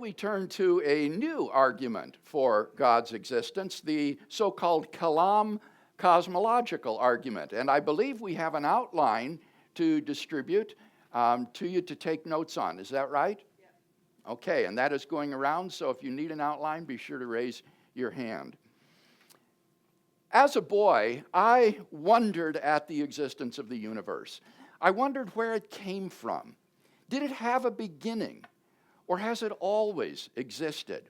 we turn to a new argument for God's existence, the so-called Kalam Cosmological argument. And I believe we have an outline to distribute to you to take notes on. Is that right? Yeah. Okay, and that is going around, so if you need an outline, be sure to raise your hand. As a boy, I wondered at the existence of the universe. I wondered where it came from. Did it have a beginning? Or has it always existed?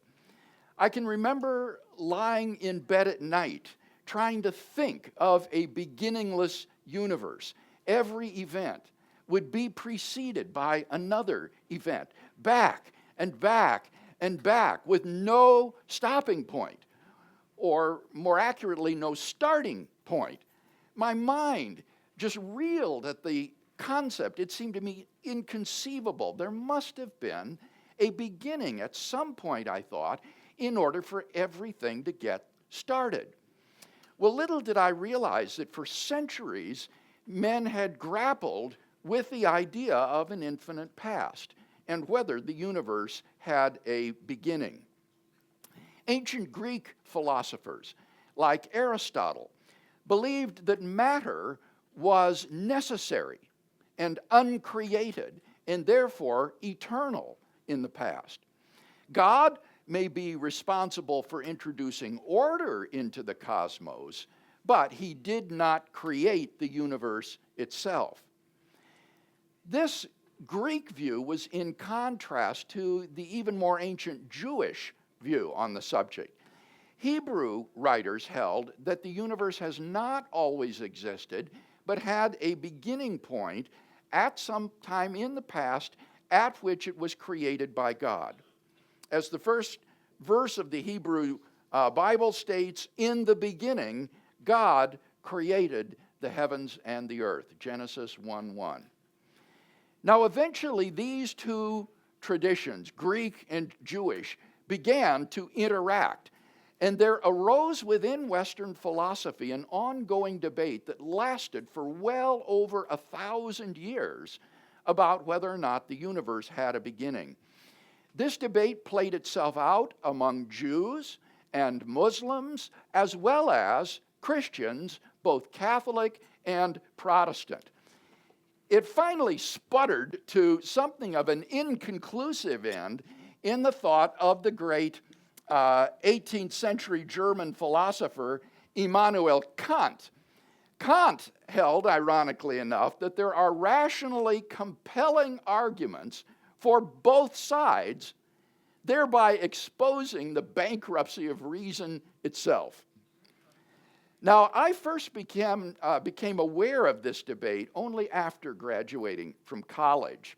I can remember lying in bed at night, trying to think of a beginningless universe. Every event would be preceded by another event, back and back and back, with no stopping point, or more accurately, no starting point. My mind just reeled at the concept. It seemed to me inconceivable. There must have been a beginning at some point, I thought, in order for everything to get started. Well, little did I realize that for centuries, men had grappled with the idea of an infinite past and whether the universe had a beginning. Ancient Greek philosophers, like Aristotle, believed that matter was necessary and uncreated and therefore eternal in the past. God may be responsible for introducing order into the cosmos, but he did not create the universe itself. This Greek view was in contrast to the even more ancient Jewish view on the subject. Hebrew writers held that the universe has not always existed, but had a beginning point at some time in the past at which it was created by God. As the first verse of the Hebrew Bible states, in the beginning, God created the heavens and the earth, Genesis 1:1. Now, eventually, these two traditions, Greek and Jewish, began to interact, and there arose within Western philosophy an ongoing debate that lasted for well over 1,000 years about whether or not the universe had a beginning. This debate played itself out among Jews and Muslims, as well as Christians, both Catholic and Protestant. It finally sputtered to something of an inconclusive end in the thought of the great 18th century German philosopher Immanuel Kant. Kant held, ironically enough, that there are rationally compelling arguments for both sides, thereby exposing the bankruptcy of reason itself. Now, I first became aware of this debate only after graduating from college.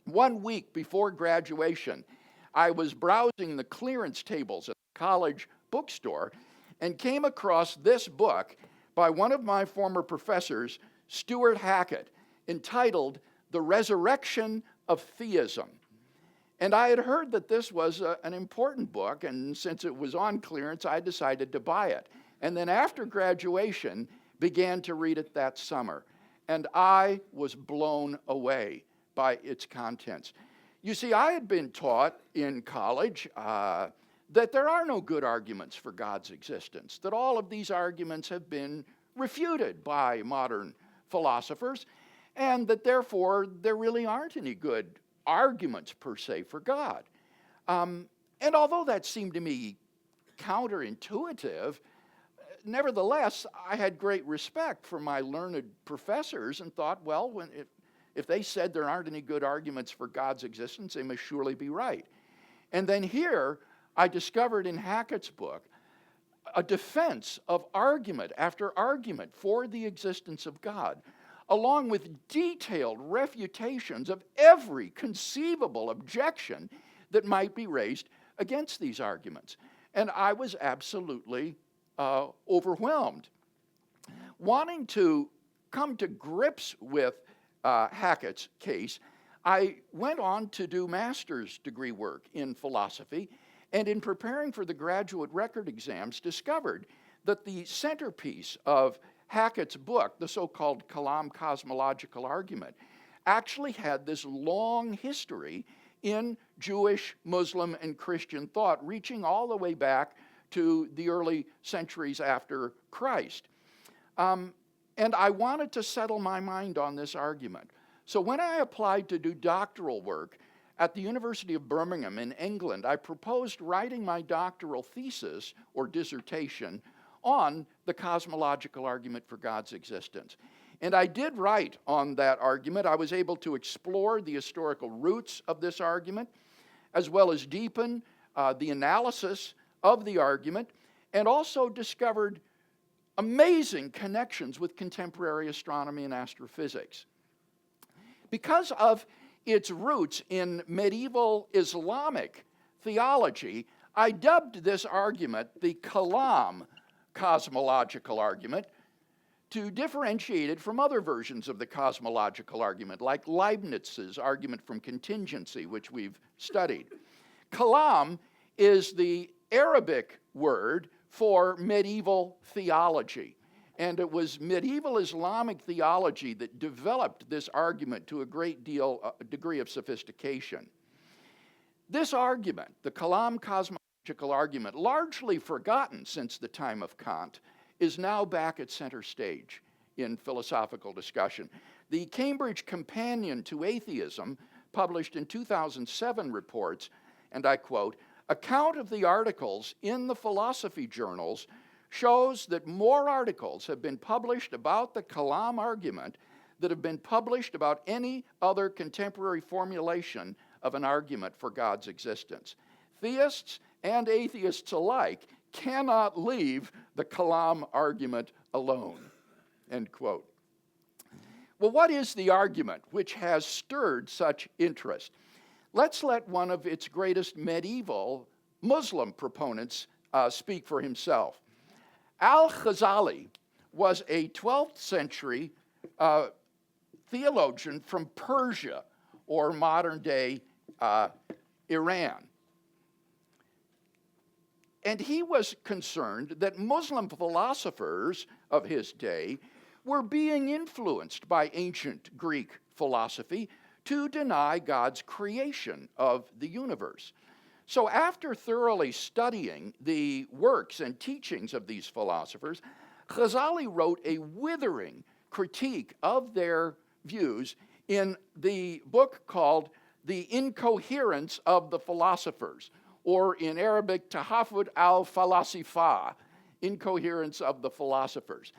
1 week before graduation, I was browsing the clearance tables at the college bookstore and came across this book by one of my former professors, Stuart Hackett, entitled The Resurrection of Theism. And I had heard that this was an important book, and since it was on clearance, I decided to buy it. And then after graduation, began to read it that summer. And I was blown away by its contents. You see, I had been taught in college that there are no good arguments for God's existence, that all of these arguments have been refuted by modern philosophers, and that therefore there really aren't any good arguments per se for God. And although that seemed to me counterintuitive, nevertheless, I had great respect for my learned professors and thought, well, if they said there aren't any good arguments for God's existence, they must surely be right. And then here, I discovered in Hackett's book a defense of argument after argument for the existence of God, along with detailed refutations of every conceivable objection that might be raised against these arguments. And I was absolutely overwhelmed. Wanting to come to grips with Hackett's case, I went on to do master's degree work in philosophy, and in preparing for the graduate record exams, discovered that the centerpiece of Hackett's book, the so-called Kalam Cosmological argument, actually had this long history in Jewish, Muslim, and Christian thought, reaching all the way back to the early centuries after Christ. And I wanted to settle my mind on this argument. So when I applied to do doctoral work at the University of Birmingham in England, I proposed writing my doctoral thesis or dissertation on the cosmological argument for God's existence. And I did write on that argument. I was able to explore the historical roots of this argument, as well as deepen the analysis of the argument, and also discovered amazing connections with contemporary astronomy and astrophysics. Because of its roots in medieval Islamic theology, I dubbed this argument the Kalam Cosmological argument to differentiate it from other versions of the cosmological argument, like Leibniz's argument from contingency, which we've studied. Kalam is the Arabic word for medieval theology. And it was medieval Islamic theology that developed this argument to a great degree of sophistication. This argument, the Kalam cosmological argument, largely forgotten since the time of Kant, is now back at center stage in philosophical discussion. The Cambridge Companion to Atheism, published in 2007, reports, and I quote, "Account of the articles in the philosophy journals shows that more articles have been published about the Kalam argument than have been published about any other contemporary formulation of an argument for God's existence. Theists and atheists alike cannot leave the Kalam argument alone." End quote. Well, what is the argument which has stirred such interest? Let's let one of its greatest medieval Muslim proponents speak for himself. Al-Ghazali was a 12th century theologian from Persia, or modern-day Iran. And he was concerned that Muslim philosophers of his day were being influenced by ancient Greek philosophy to deny God's creation of the universe. So after thoroughly studying the works and teachings of these philosophers, Ghazali wrote a withering critique of their views in the book called The Incoherence of the Philosophers, or in Arabic, Tahafud al-Falasifa, Incoherence of the Philosophers.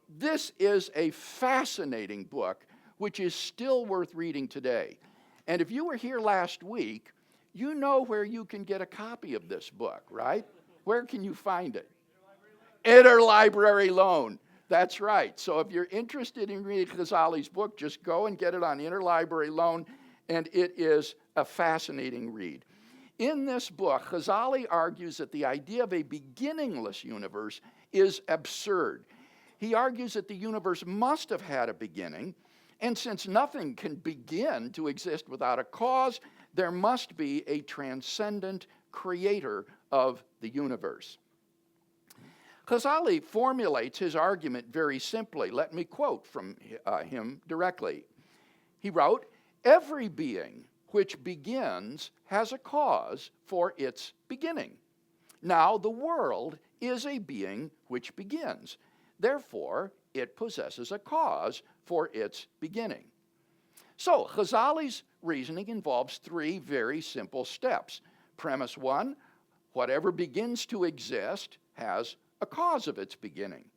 This is a fascinating book, which is still worth reading today. And if you were here last week, you know where you can get a copy of this book, right? Where can you find it? Interlibrary loan. That's right. So if you're interested in reading Ghazali's book, just go and get it on interlibrary loan, and it is a fascinating read. In this book, Ghazali argues that the idea of a beginningless universe is absurd. He argues that the universe must have had a beginning, and since nothing can begin to exist without a cause, there must be a transcendent creator of the universe. Ghazali formulates his argument very simply. Let me quote from him directly. He wrote, "Every being which begins has a cause for its beginning. Now the world is a being which begins. Therefore, it possesses a cause for its beginning." So, Ghazali's reasoning involves three very simple steps. Premise one, whatever begins to exist has a cause of its beginning.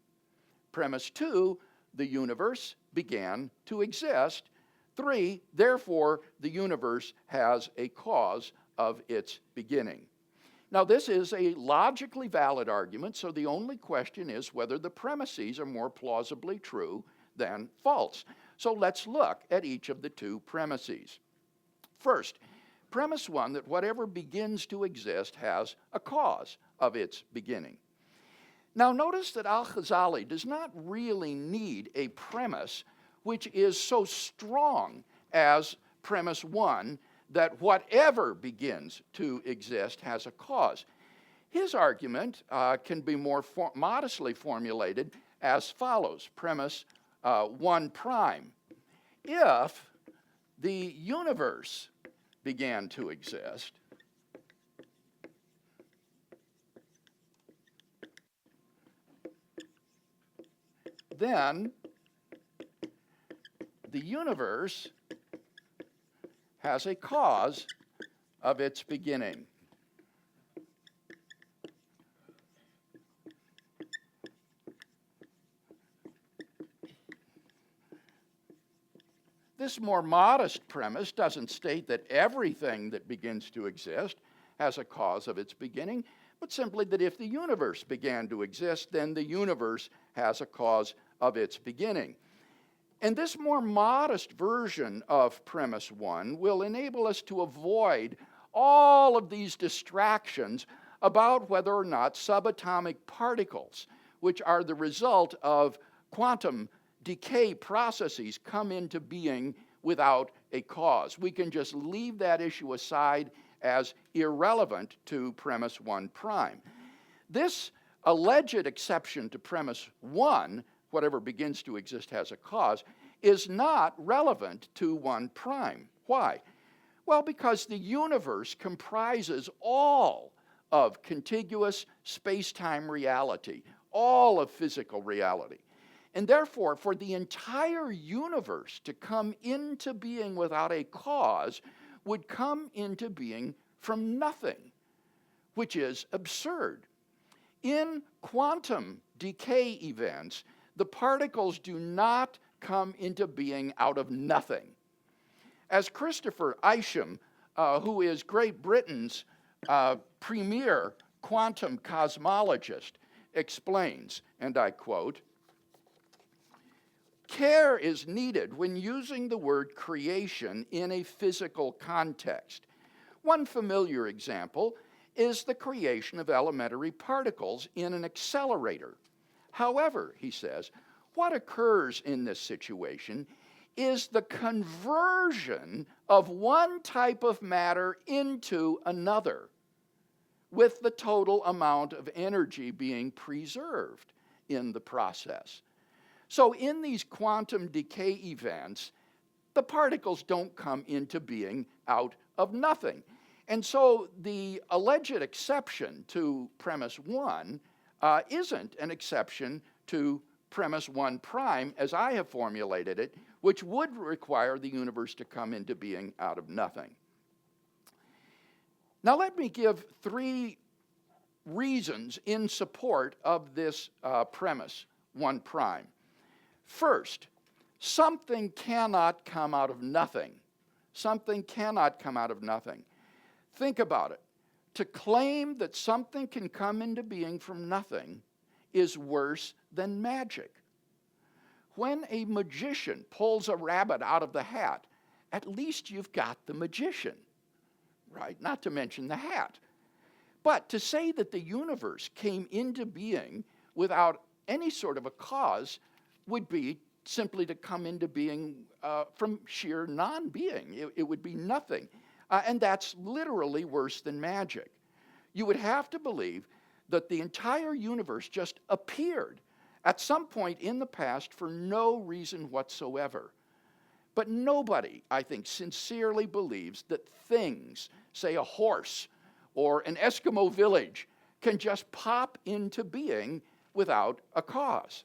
Premise two, the universe began to exist. Three, therefore, the universe has a cause of its beginning. Now, this is a logically valid argument, so the only question is whether the premises are more plausibly true than false. So let's look at each of the two premises. First, premise one, that whatever begins to exist has a cause of its beginning. Now, notice that Al-Ghazali does not really need a premise which is so strong as premise one, that whatever begins to exist has a cause. His argument can be more modestly formulated as follows. Premise 1 prime. If the universe began to exist, then the universe has a cause of its beginning. This more modest premise doesn't state that everything that begins to exist has a cause of its beginning, but simply that if the universe began to exist, then the universe has a cause of its beginning. And this more modest version of premise 1 will enable us to avoid all of these distractions about whether or not subatomic particles, which are the result of quantum decay processes, come into being without a cause. We can just leave that issue aside as irrelevant to premise 1 prime. This alleged exception to premise 1, whatever begins to exist has a cause, is not relevant to 1 prime. Why? Well, because the universe comprises all of contiguous space-time reality, all of physical reality. And therefore, for the entire universe to come into being without a cause would come into being from nothing, which is absurd. In quantum decay events, the particles do not come into being out of nothing. As Christopher Isham, who is Great Britain's premier quantum cosmologist, explains, and I quote, "Care is needed when using the word creation in a physical context. One familiar example is the creation of elementary particles in an accelerator. However," he says, "what occurs in this situation is the conversion of one type of matter into another, with the total amount of energy being preserved in the process. So in these quantum decay events, the particles don't come into being out of nothing. And so the alleged exception to premise 1 isn't an exception to premise 1 prime, as I have formulated it, which would require the universe to come into being out of nothing." Now let me give 3 reasons in support of this premise 1 prime. First, something cannot come out of nothing. Something cannot come out of nothing. Think about it. To claim that something can come into being from nothing is worse than magic. When a magician pulls a rabbit out of the hat, at least you've got the magician, right? Not to mention the hat. But to say that the universe came into being without any sort of a cause would be simply to come into being from sheer non-being. It would be nothing. And that's literally worse than magic. You would have to believe that the entire universe just appeared at some point in the past for no reason whatsoever. But nobody, I think, sincerely believes that things, say a horse or an Eskimo village, can just pop into being without a cause.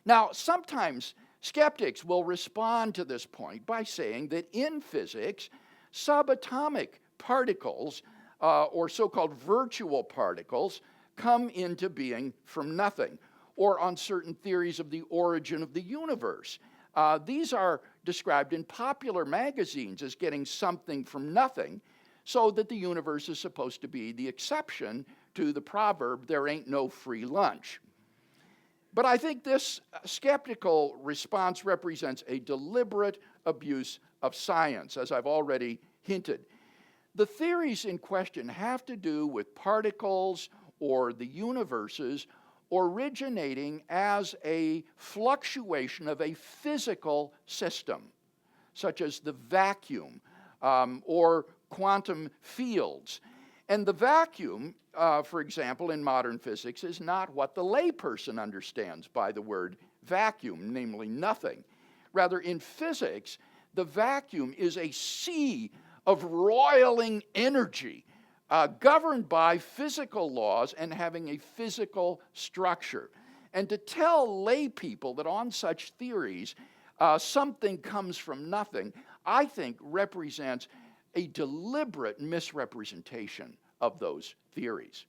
Now, sometimes skeptics will respond to this point by saying that in physics, subatomic particles, or so-called virtual particles, come into being from nothing, or on certain theories of the origin of the universe. These are described in popular magazines as getting something from nothing, so that the universe is supposed to be the exception to the proverb, "There ain't no free lunch." But I think this skeptical response represents a deliberate abuse of science, as I've already hinted. The theories in question have to do with particles or the universes originating as a fluctuation of a physical system, such as the vacuum or quantum fields. And the vacuum, for example, in modern physics, is not what the layperson understands by the word vacuum, namely nothing. Rather, in physics, the vacuum is a sea of roiling energy, governed by physical laws and having a physical structure. And to tell lay people that on such theories something comes from nothing, I think represents a deliberate misrepresentation of those theories.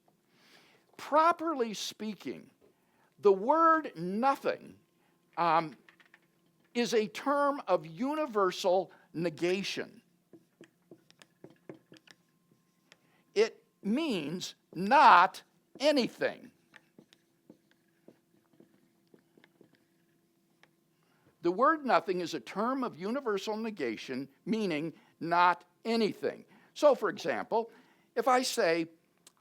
Properly speaking, the word nothing is a term of universal negation. It means not anything. The word nothing is a term of universal negation, meaning not anything. So, for example, if I say,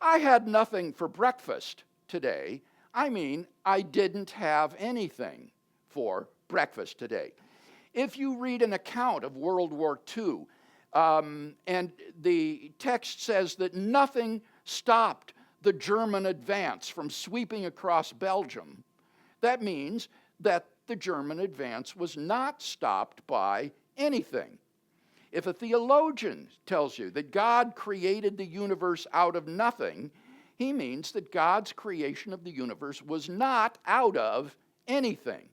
I had nothing for breakfast today, I mean I didn't have anything for breakfast today. If you read an account of World War II, and the text says that nothing stopped the German advance from sweeping across Belgium, that means that the German advance was not stopped by anything. If a theologian tells you that God created the universe out of nothing, he means that God's creation of the universe was not out of anything.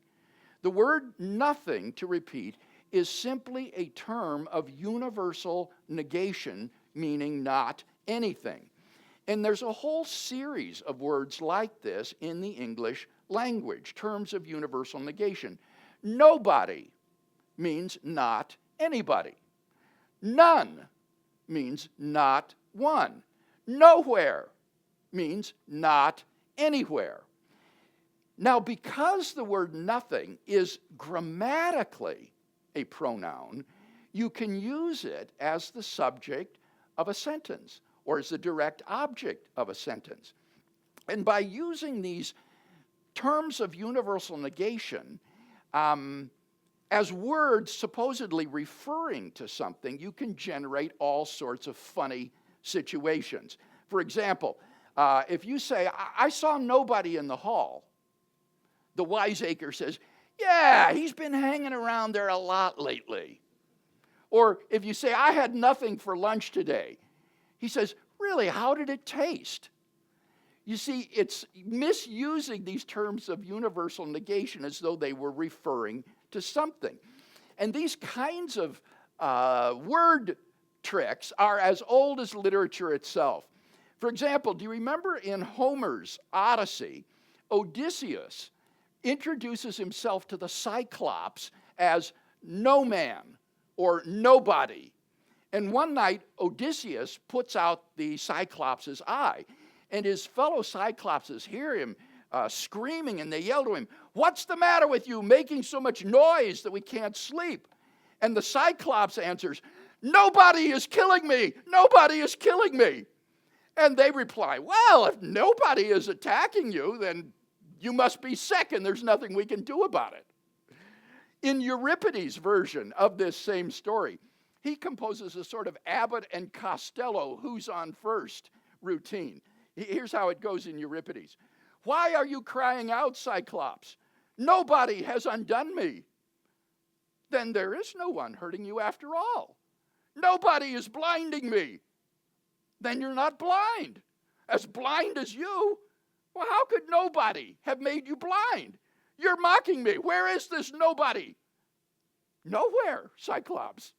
The word nothing, to repeat, is simply a term of universal negation, meaning not anything. And there's a whole series of words like this in the English language, terms of universal negation. Nobody means not anybody. None means not one. Nowhere means not anywhere. Now, because the word nothing is grammatically a pronoun, you can use it as the subject of a sentence or as the direct object of a sentence. And by using these terms of universal negation as words supposedly referring to something, you can generate all sorts of funny situations. For example, if you say, I saw nobody in the hall, the wiseacre says, yeah, he's been hanging around there a lot lately. Or if you say, I had nothing for lunch today, he says, really, how did it taste? You see, it's misusing these terms of universal negation as though they were referring to something. And these kinds of word tricks are as old as literature itself. For example, do you remember in Homer's Odyssey, Odysseus introduces himself to the Cyclops as no man or nobody. And one night, Odysseus puts out the Cyclops' eye, and his fellow Cyclopses hear him screaming, and they yell to him, what's the matter with you, making so much noise that we can't sleep? And the Cyclops answers, nobody is killing me, nobody is killing me. And they reply, well, if nobody is attacking you, then you must be sick, and there's nothing we can do about it. In Euripides' version of this same story, he composes a sort of Abbott and Costello who's on first routine. Here's how it goes in Euripides. Why are you crying out, Cyclops? Nobody has undone me. Then there is no one hurting you after all. Nobody is blinding me. Then you're not blind. As blind as you? Well, how could nobody have made you blind? You're mocking me. Where is this nobody? Nowhere, Cyclops.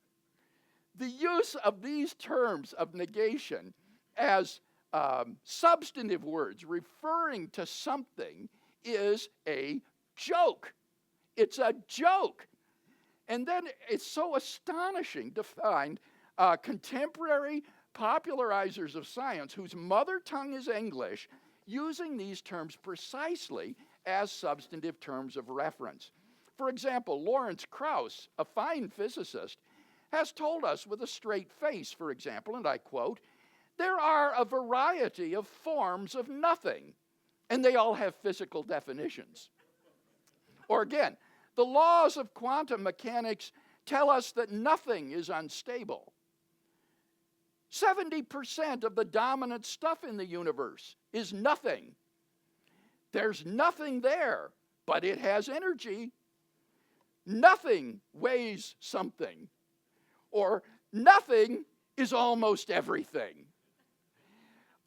The use of these terms of negation as substantive words referring to something is a joke. It's a joke. And then it's so astonishing to find contemporary popularizers of science whose mother tongue is English using these terms precisely as substantive terms of reference. For example, Lawrence Krauss, a fine physicist, has told us with a straight face, for example, and I quote, there are a variety of forms of nothing, and they all have physical definitions. Or again, the laws of quantum mechanics tell us that nothing is unstable. 70% of the dominant stuff in the universe is nothing. There's nothing there, but it has energy. Nothing weighs something, or nothing is almost everything.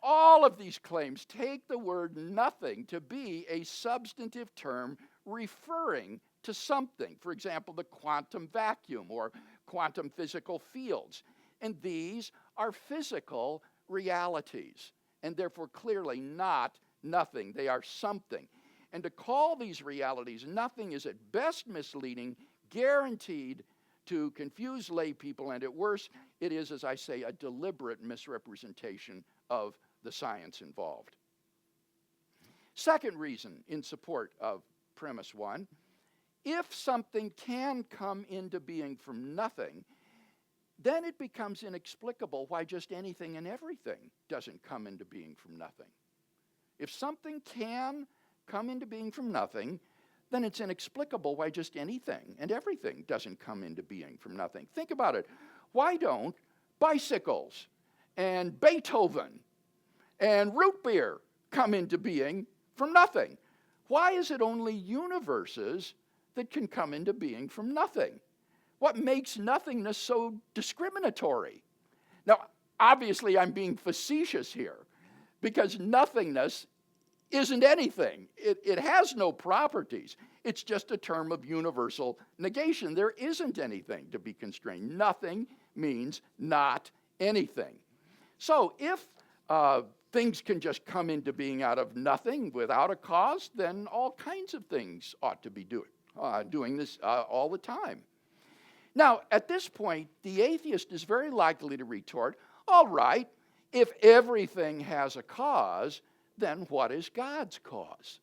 All of these claims take the word nothing to be a substantive term referring to something. For example, the quantum vacuum or quantum physical fields. And these are physical realities, and therefore clearly not nothing. They are something. And to call these realities nothing is at best misleading, guaranteed to confuse lay people, and at worst, it is, as I say, a deliberate misrepresentation of the science involved. Second reason in support of premise one, if something can come into being from nothing, then it becomes inexplicable why just anything and everything doesn't come into being from nothing. If something can come into being from nothing, then it's inexplicable why just anything and everything doesn't come into being from nothing. Think about it. Why don't bicycles and Beethoven and root beer come into being from nothing? Why is it only universes that can come into being from nothing? What makes nothingness so discriminatory? Now, obviously, I'm being facetious here, because nothingness isn't anything. It has no properties. It's just a term of universal negation. There isn't anything to be constrained. Nothing means not anything. So if things can just come into being out of nothing without a cause, then all kinds of things ought to be doing this all the time. Now, at this point, the atheist is very likely to retort, all right, if everything has a cause, then what is God's cause?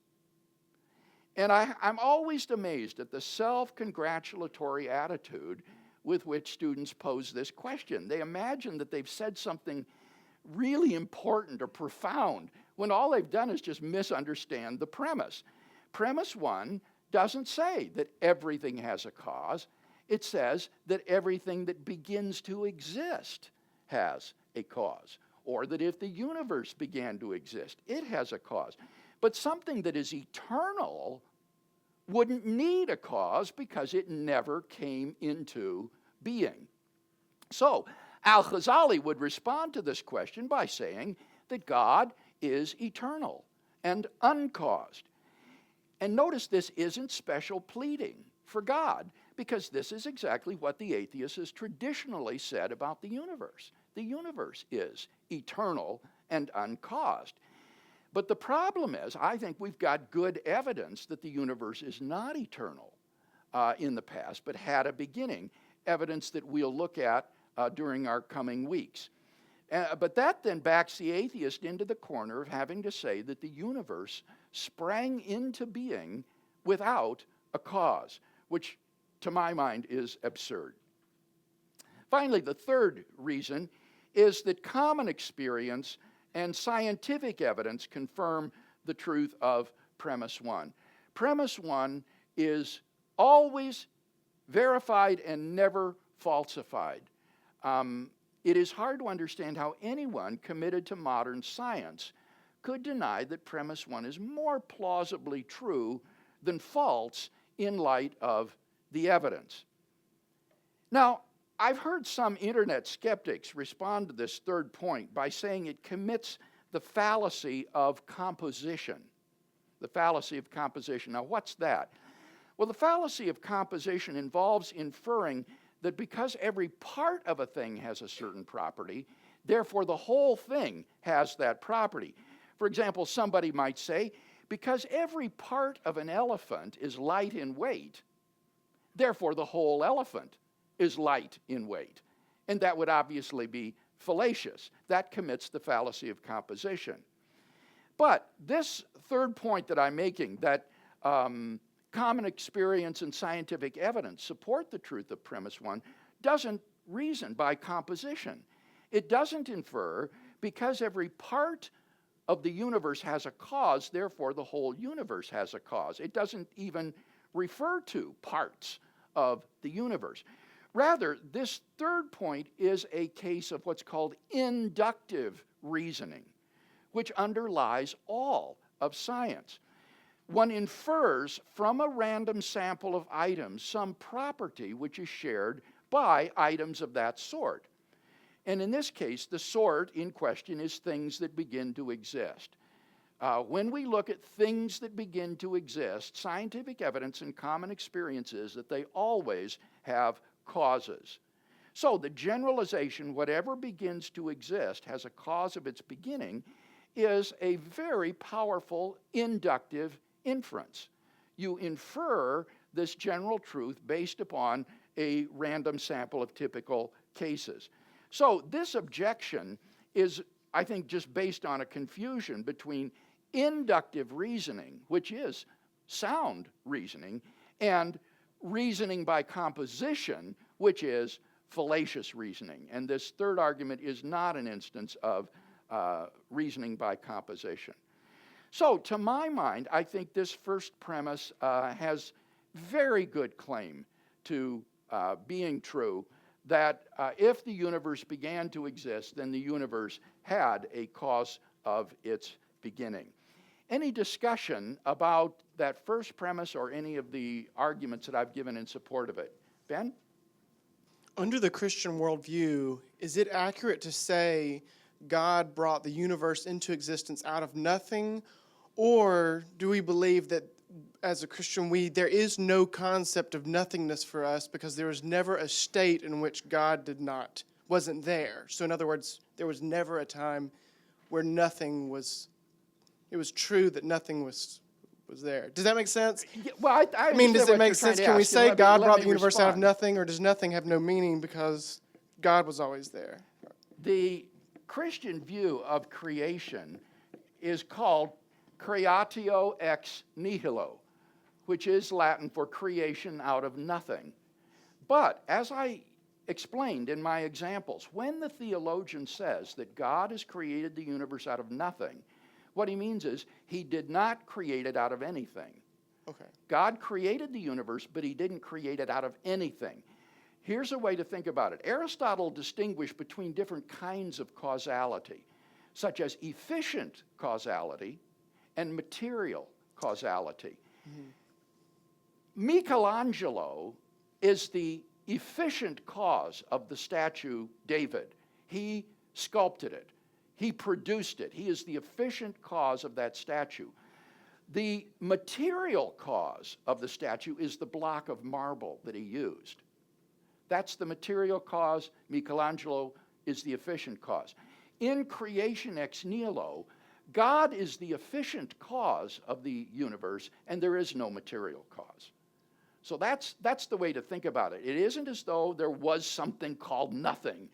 And I'm always amazed at the self-congratulatory attitude with which students pose this question. They imagine that they've said something really important or profound when all they've done is just misunderstand the premise. Premise one doesn't say that everything has a cause. It says that everything that begins to exist has a cause, or that if the universe began to exist, it has a cause. But something that is eternal wouldn't need a cause because it never came into being. So, Al-Ghazali would respond to this question by saying that God is eternal and uncaused. And notice this isn't special pleading for God, because this is exactly what the atheist has traditionally said about the universe. The universe is eternal and uncaused. But the problem is, I think we've got good evidence that the universe is not eternal in the past, but had a beginning, evidence that we'll look at during our coming weeks. But that then backs the atheist into the corner of having to say that the universe sprang into being without a cause, which to my mind is absurd. Finally, the third reason is that common experience and scientific evidence confirm the truth of premise one. Premise one is always verified and never falsified. It is hard to understand how anyone committed to modern science could deny that premise one is more plausibly true than false in light of the evidence. Now, I've heard some internet skeptics respond to this third point by saying it commits the fallacy of composition. The fallacy of composition. Now, what's that? Well, the fallacy of composition involves inferring that because every part of a thing has a certain property, therefore the whole thing has that property. For example, somebody might say, because every part of an elephant is light in weight, therefore the whole elephant is light in weight. And that would obviously be fallacious. That commits the fallacy of composition. But this third point that I'm making, that common experience and scientific evidence support the truth of premise one, doesn't reason by composition. It doesn't infer because every part of the universe has a cause, therefore the whole universe has a cause. It doesn't even refer to parts of the universe. Rather, this third point is a case of what's called inductive reasoning, which underlies all of science. One infers from a random sample of items some property which is shared by items of that sort. And in this case, the sort in question is things that begin to exist. When we look at things that begin to exist, scientific evidence and common experience is that they always have causes. So the generalization, whatever begins to exist has a cause of its beginning, is a very powerful inductive inference. You infer this general truth based upon a random sample of typical cases. So this objection is, I think, just based on a confusion between inductive reasoning, which is sound reasoning, and reasoning by composition, which is fallacious reasoning. And this third argument is not an instance of reasoning by composition. So to my mind, I think this first premise has very good claim to being true, that if the universe began to exist, then the universe had a cause of its beginning. Any discussion about that first premise or any of the arguments that I've given in support of it? Ben? Under the Christian worldview, is it accurate to say God brought the universe into existence out of nothing? Or do we believe that as a Christian, there is no concept of nothingness for us because there was never a state in which God wasn't there? So in other words, there was never a time where it was true that nothing was there. Does that make sense? Yeah, well, I mean, does it what make you're trying sense? to Can we ask, say and God let brought me the universe out of respond. nothing, or does nothing have no meaning because God was always there? The Christian view of creation is called creatio ex nihilo, which is Latin for creation out of nothing. But as I explained in my examples, when the theologian says that God has created the universe out of nothing, what he means is he did not create it out of anything. Okay. God created the universe, but he didn't create it out of anything. Here's a way to think about it. Aristotle distinguished between different kinds of causality, such as efficient causality and material causality. Mm-hmm. Michelangelo is the efficient cause of the statue David. He sculpted it. He produced it. He is the efficient cause of that statue. The material cause of the statue is the block of marble that he used. That's the material cause. Michelangelo is the efficient cause. In creation ex nihilo, God is the efficient cause of the universe, and there is no material cause. So that's the way to think about it. It isn't as though there was something called nothing,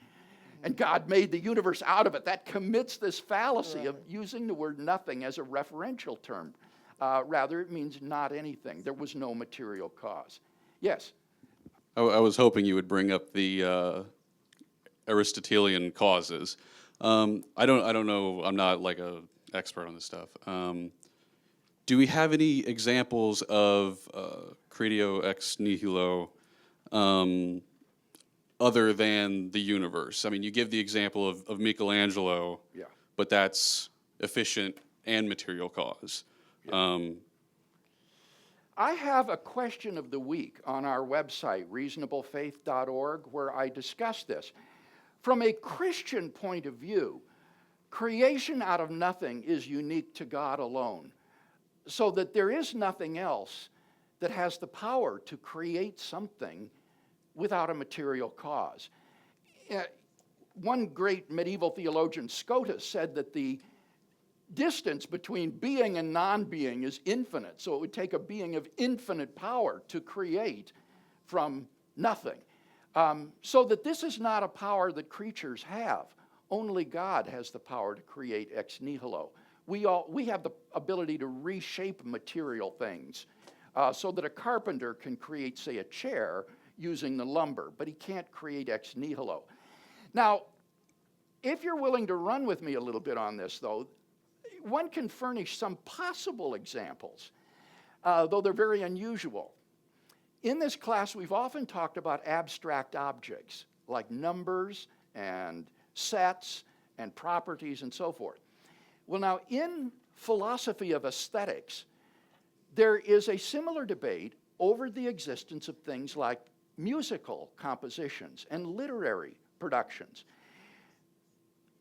and God made the universe out of it. That commits this fallacy of using the word nothing as a referential term. Rather, it means not anything. There was no material cause. Yes? I was hoping you would bring up the Aristotelian causes. I don't know. I'm not like a expert on this stuff. Do we have any examples of creatio ex nihilo other than the universe? I mean, you give the example of Michelangelo, Yeah. but that's efficient and material cause. Yeah. I have a question of the week on our website, reasonablefaith.org, where I discuss this. From a Christian point of view, creation out of nothing is unique to God alone, so that there is nothing else that has the power to create something without a material cause. One great medieval theologian, Scotus, said that the distance between being and non-being is infinite, so it would take a being of infinite power to create from nothing. So that this is not a power that creatures have. Only God has the power to create ex nihilo. We have the ability to reshape material things so that a carpenter can create, say, a chair using the lumber, but he can't create ex nihilo. Now, if you're willing to run with me a little bit on this, though, one can furnish some possible examples, though they're very unusual. In this class, we've often talked about abstract objects, like numbers and sets and properties and so forth. Well, now, in philosophy of aesthetics, there is a similar debate over the existence of things like musical compositions and literary productions.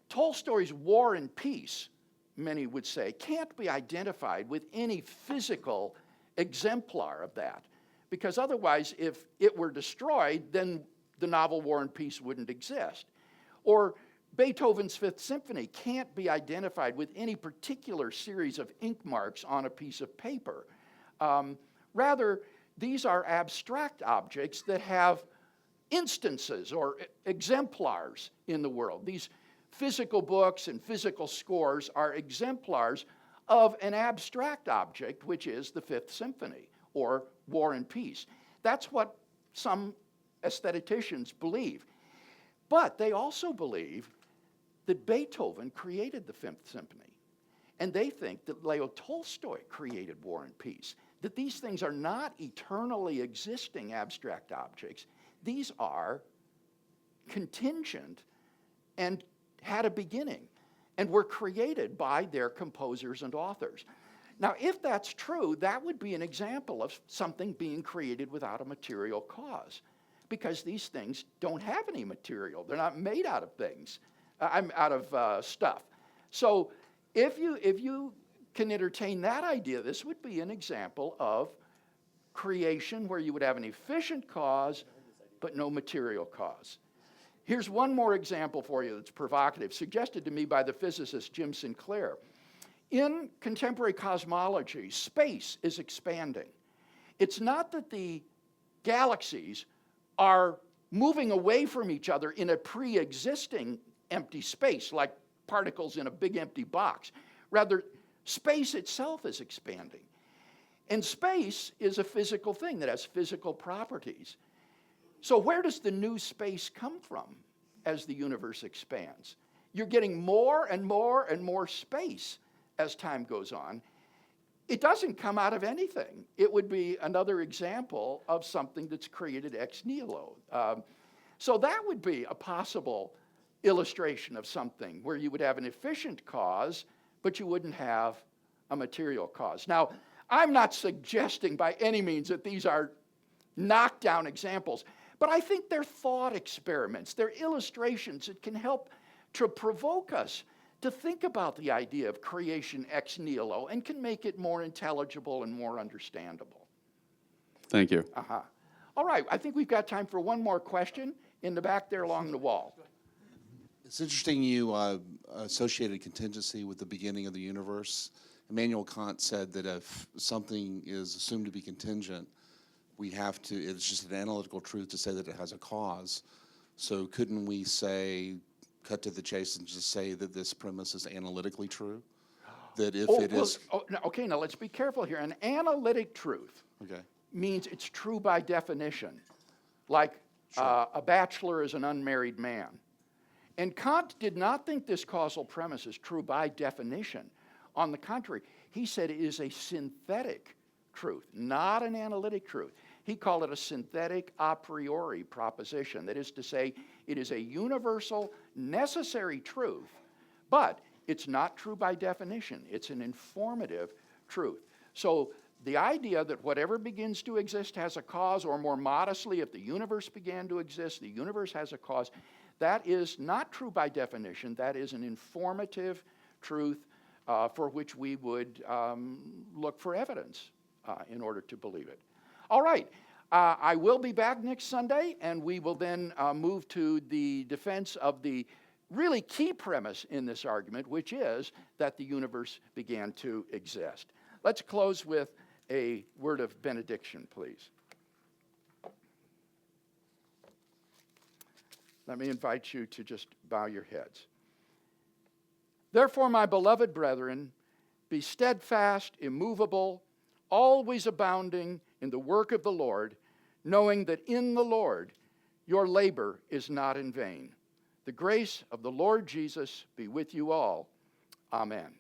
Tolstoy's War and Peace, many would say, can't be identified with any physical exemplar of that, because otherwise, if it were destroyed, then the novel War and Peace wouldn't exist. Or Beethoven's Fifth Symphony can't be identified with any particular series of ink marks on a piece of paper. Rather, these are abstract objects that have instances or exemplars in the world. These physical books and physical scores are exemplars of an abstract object, which is the Fifth Symphony or War and Peace. That's what some aestheticians believe. But they also believe that Beethoven created the Fifth Symphony. And they think that Leo Tolstoy created War and Peace, that these things are not eternally existing abstract objects. These are contingent and had a beginning and were created by their composers and authors. Now, if that's true, that would be an example of something being created without a material cause, because these things don't have any material. They're not made out of things, out of stuff. So if you can entertain that idea, this would be an example of creation where you would have an efficient cause but no material cause. Here's one more example for you that's provocative, suggested to me by the physicist Jim Sinclair. In contemporary cosmology, space is expanding. It's not that the galaxies are moving away from each other in a pre-existing empty space, like particles in a big empty box. Rather, space itself is expanding. And space is a physical thing that has physical properties. So where does the new space come from as the universe expands? You're getting more and more and more space as time goes on. It doesn't come out of anything. It would be another example of something that's created ex nihilo. So that would be a possible illustration of something where you would have an efficient cause, but you wouldn't have a material cause. Now, I'm not suggesting by any means that these are knockdown examples, but I think they're thought experiments. They're illustrations that can help to provoke us to think about the idea of creation ex nihilo and can make it more intelligible and more understandable. Thank you. All right, I think we've got time for one more question in the back there along the wall. It's interesting you associated contingency with the beginning of the universe. Immanuel Kant said that if something is assumed to be contingent, we have to, it's just an analytical truth to say that it has a cause. So couldn't we say, cut to the chase and just say that this premise is analytically true? That if it is... Okay, now let's be careful here. An analytic truth means it's true by definition, like a bachelor is an unmarried man. And Kant did not think this causal premise is true by definition. On the contrary, he said it is a synthetic truth, not an analytic truth. He called it a synthetic a priori proposition. That is to say, it is a universal, necessary truth, but it's not true by definition. It's an informative truth. So the idea that whatever begins to exist has a cause, or more modestly, if the universe began to exist, the universe has a cause, that is not true by definition. That is an informative truth for which we would look for evidence in order to believe it. All right. I will be back next Sunday, and we will then move to the defense of the really key premise in this argument, which is that the universe began to exist. Let's close with a word of benediction, please. Let me invite you to just bow your heads. Therefore, my beloved brethren, be steadfast, immovable, always abounding in the work of the Lord, knowing that in the Lord your labor is not in vain. The grace of the Lord Jesus be with you all. Amen.